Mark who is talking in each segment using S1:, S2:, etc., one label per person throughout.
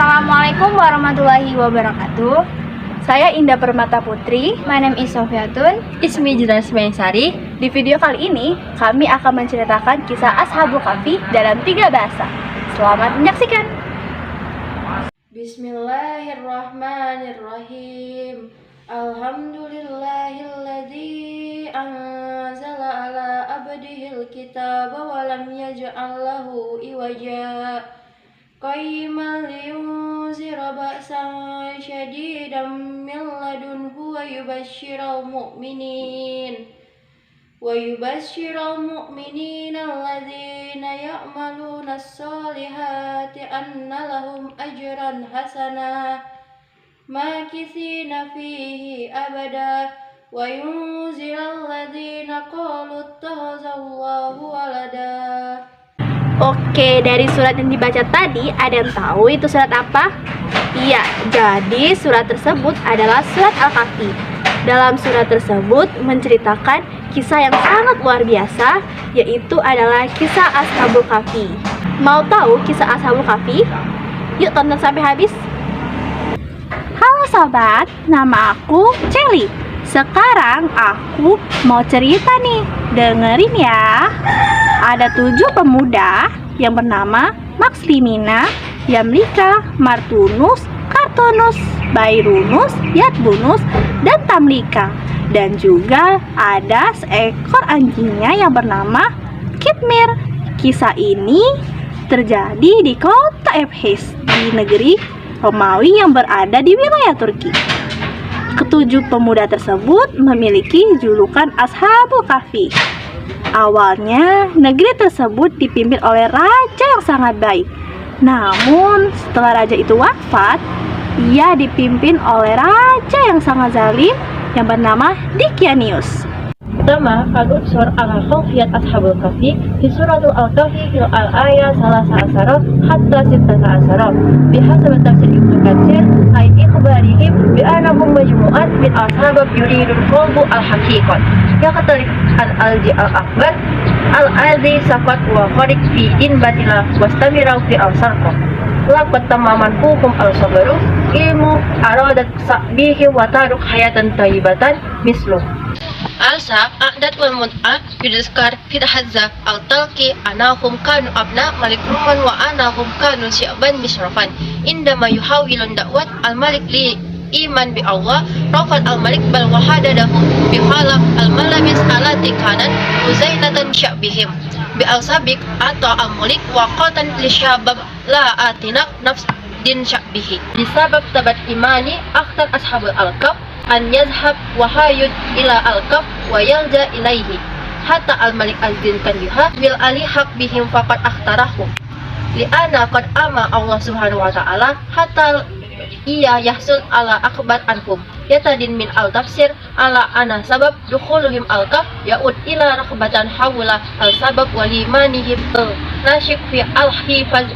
S1: Assalamualaikum warahmatullahi wabarakatuh. Saya Indah Permata Putri.
S2: My name is Sofiatun.
S3: Ismi Jelas Sari.
S1: Di video kali ini, kami akan menceritakan kisah Ashabul Kahfi dalam 3 bahasa. Selamat menyaksikan.
S2: Bismillahirrahmanirrahim. Alhamdulillahilladzi anzala ala abdihil kitaba wa lam yaj'al lahu iwaja. Qayyiman liyunzira ba'san syadidan min ladunhu wa yubashshiral mu'minin alladzina ya'maluna as-solihati anna lahum ajran hasana makithina fihi abada wa yunziral ladzina qalu ittakhadallahu walada.
S1: Oke, dari surat yang dibaca tadi, ada yang tahu itu surat apa? Iya, jadi surat tersebut adalah surat Al-Kahfi. Dalam surat tersebut menceritakan kisah yang sangat luar biasa, yaitu adalah kisah Ashabul Kahfi. Mau tahu kisah Ashabul Kahfi? Yuk tonton sampai habis. Halo sobat, nama aku Celi. Sekarang aku mau cerita nih, dengerin ya. Ada 7 pemuda yang bernama Makslimina, Yamlika, Martunus, Kartunus, Bairunus, Yatbunus, dan Tamlika. Dan juga ada seekor anjingnya yang bernama Kitmir. Kisah ini terjadi di kota Efes, di negeri Romawi yang berada di wilayah Turki. Ketujuh pemuda tersebut memiliki julukan Ashabul Kahfi. Awalnya, negeri tersebut dipimpin oleh raja yang sangat baik. Namun, setelah raja itu wafat, ia dipimpin oleh raja yang sangat zalim yang bernama Dikianius.
S3: Pertama, al-unsur ala khawfiyat Ashabul Kahfi di suratul Al-Kahfi fil al-ayah salasa asara hatta sittata asara bihasab tafsir Ibnu Katsir ay ikhbarihim bi annahum majmu'at min ashabab yuridul qalbu al-haqiqat yaqtalif al-alji al-akbar al-alzi safat wa khariq fi din batila wastamiraw fi al-sarqa laqad tamaman hukum al-sabru ilmu aradat sa'bihi wa taruk hayatan tayyibatan mislu Alsa, A'dat wal Mut'ah yudhkar fi hadza al-talqi anahum kanu abna malik ruhan wa anahum kanu syi'ban misrafan indama yuhawilun da'wat al-malik li iman bi Allah rafat al-malik bal wahadadahu bi halaq al-malabis alati kanan uzainatan sya'bihim bi al-sabiq atau al-mulik wa qatan li syabab la atinak nafs din sya'bihi disabab tabat imani akhtar ashabul al-kaf an yazhab wa hayud ila al-kaf wa yalja ilaihi hatta al-malik azin kan yuha bil alihaq bihim faqad akhtarahum li'ana qad ama Allah subhanahu wa ta'ala hatta iya yahsul ala akbar anhum yatadin min al-tafsir ala ana sabab dukhuluhim al-kaf ya'ud ila rakhbatan hawla al-sabab walimanihim nashik fi al-hifaz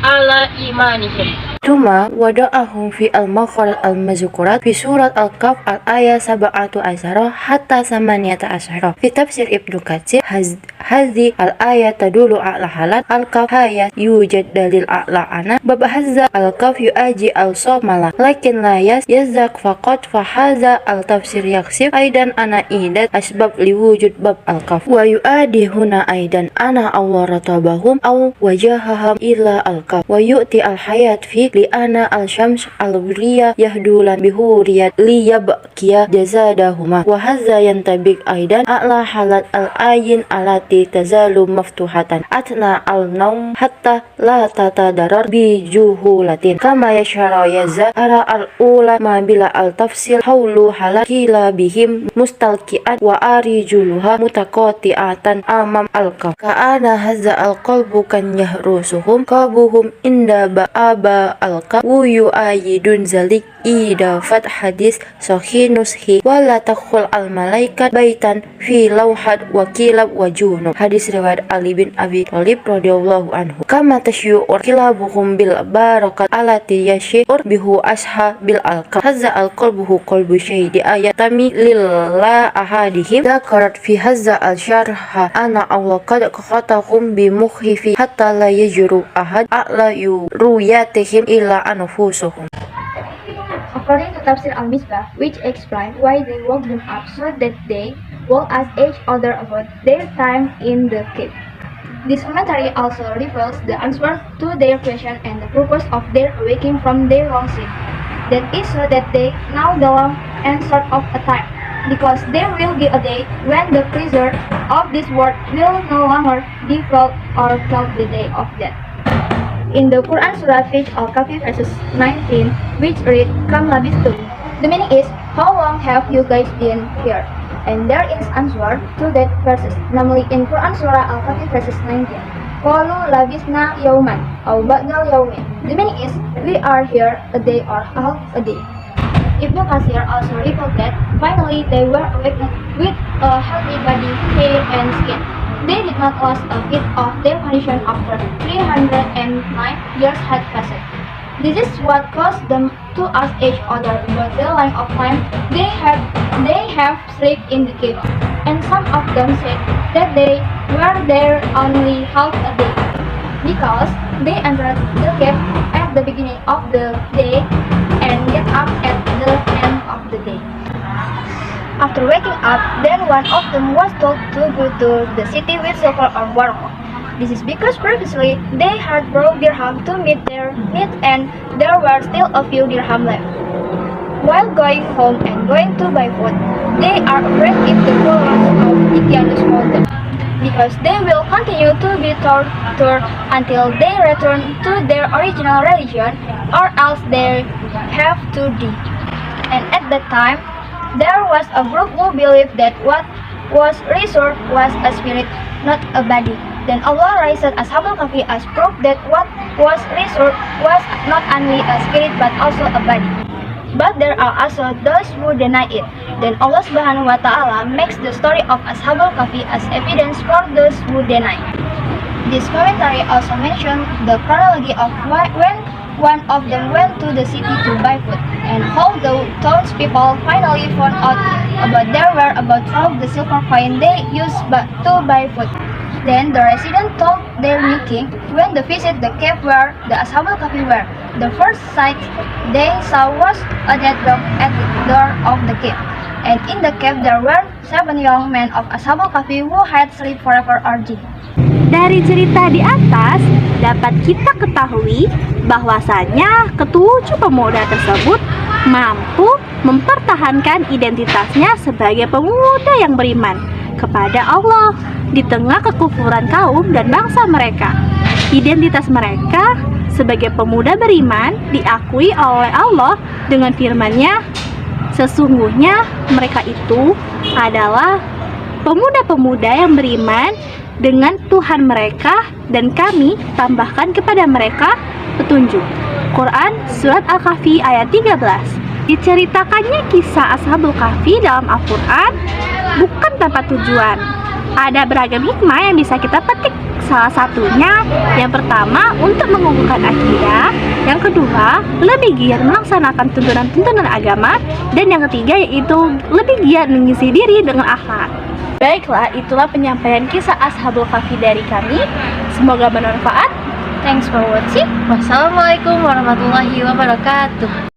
S3: ala imanihim.
S2: Cuma wada'ahum fi al-makharat al-mazkurat fi surat al-Kahf al-ayah sab'atu asyara hatta samaniyata asyara fi tafsir Ibnu Katsir hadhi al-ayah tadulu ala halat al-Kahf hayat yujad dalil a'la ana bab hazza al-Kahf yuaji al-somala lakin la yazak faqat fa hadza al-tafsir yaksif aidan ana idat asbab liwujud bab al-Kahf wa yuadi huna aidan ana Allah ratabahum aw wajahahum ila al-Kahf wa yu'ti al-hayat fi li'ana al-syams al-wiriya yahdulan bihuriyat liyabkiya jazadahuma wa hadza yantabik aidan a'la halat al-ayin alati tazalu maftuhatan atna al-naum hatta la tatadarar bi juhulatin kama yashara yazza ara al-ula ma bila al-tafsil hawlu halat kila bihim mustalki'at wa arijuluha mutaqati'atan amam al-kaf ka'ana hadza al-qalbu kan yahrusuhum qabuhum inda ba'aba al-kaf yu'ayidun zalik idafat hadis sahih nushi wala takhul al-malaikat baitan fi lawhat wa kilab wa junub. Hadis riwayat Ali bin Abi Thalib radhiyallahu anhu. Kama tasyu'ur kilabuhum bil barakat alati yashur bihu asha bil alqa hadza al-qalbuhu qalbu syahidi ayatami lillah ahadihim zakarat fi hadza al-syarha ana Allah qad khatahum bi mukhifi hatta la yajru ahad a'la yuruyatihim إلا أنفسهم.
S1: According to Tafsir al-Misbah, which explains why they woke them up so that they will ask each other about their time in the cave. This commentary also reveals the answer to their question and the purpose of their awaking from their long sleep. That is so that they know the long and short of a time, because there will be a day when the creature of this world will no longer be felt or felt the day of death. In the Quran Surah Al-Kahfi verses 19, which read, Kam labistum. The meaning is, how long have you guys been here? And there is answer to that verses, namely in Quran Surah Al-Kahfi verses 19. Qalu labisna yawman, aw ba'dal yawmin. The meaning is, we are here a day or half a day. Ibn Katsir also reported that finally they were awakened with a healthy body, hair, and skin. They did not lose a bit of their condition after 309 years had passed. This is what caused them to ask each other about the length of time they have slept in the cave, and some of them said that they were there only half a day, because they entered the cave at the beginning of the day and get up at the end of the day. After waking up, then one of them was told to go to the city with silver or wormwood. This is because previously they had brought dirham to meet their needs and there were still a few dirham left. While going home and going to buy food, they are afraid if the rulers of Ikianus hold them, because they will continue to be tortured until they return to their original religion, or else they have to die. And at that time, there was a group who believed that what was restored was a spirit, not a body. Then Allah raised Ashabul Kahfi as proof that what was restored was not only a spirit but also a body. But there are also those who deny it. Then Allah Subhanahu wa Ta'ala makes the story of Ashabul Kahfi as evidence for those who deny. This commentary also mentions the chronology of when one of them went to the city to buy food, and how the townspeople finally found out about their whereabouts of the silver coin they used to buy food. Then the residents told their new king when they visited the cave where the Ashabul Kahfi were. The first sight they saw was a dead dog at the door of the cave, and in the cave there were 7 young men of Ashabul Kahfi who had slept forever or dead.
S4: Dari cerita di atas, dapat kita ketahui bahwasanya ketujuh pemuda tersebut mampu mempertahankan identitasnya sebagai pemuda yang beriman kepada Allah di tengah kekufuran kaum dan bangsa mereka. Identitas mereka sebagai pemuda beriman diakui oleh Allah dengan firman-Nya, sesungguhnya mereka itu adalah pemuda-pemuda yang beriman dengan Tuhan mereka, dan kami tambahkan kepada mereka petunjuk. Quran Surat Al-Kahfi ayat 13. Diceritakannya kisah Ashabul Kahfi dalam Al-Quran bukan tanpa tujuan. Ada beragam hikmah yang bisa kita petik. Salah satunya, yang pertama untuk mengukuhkan akidah, yang kedua lebih giat melaksanakan tuntunan-tuntunan agama, dan yang ketiga yaitu lebih giat mengisi diri dengan akhlak. Baiklah, itulah penyampaian kisah Ashabul Kahfi dari kami. Semoga bermanfaat.
S1: Thanks for watching.
S3: Wassalamualaikum warahmatullahi wabarakatuh.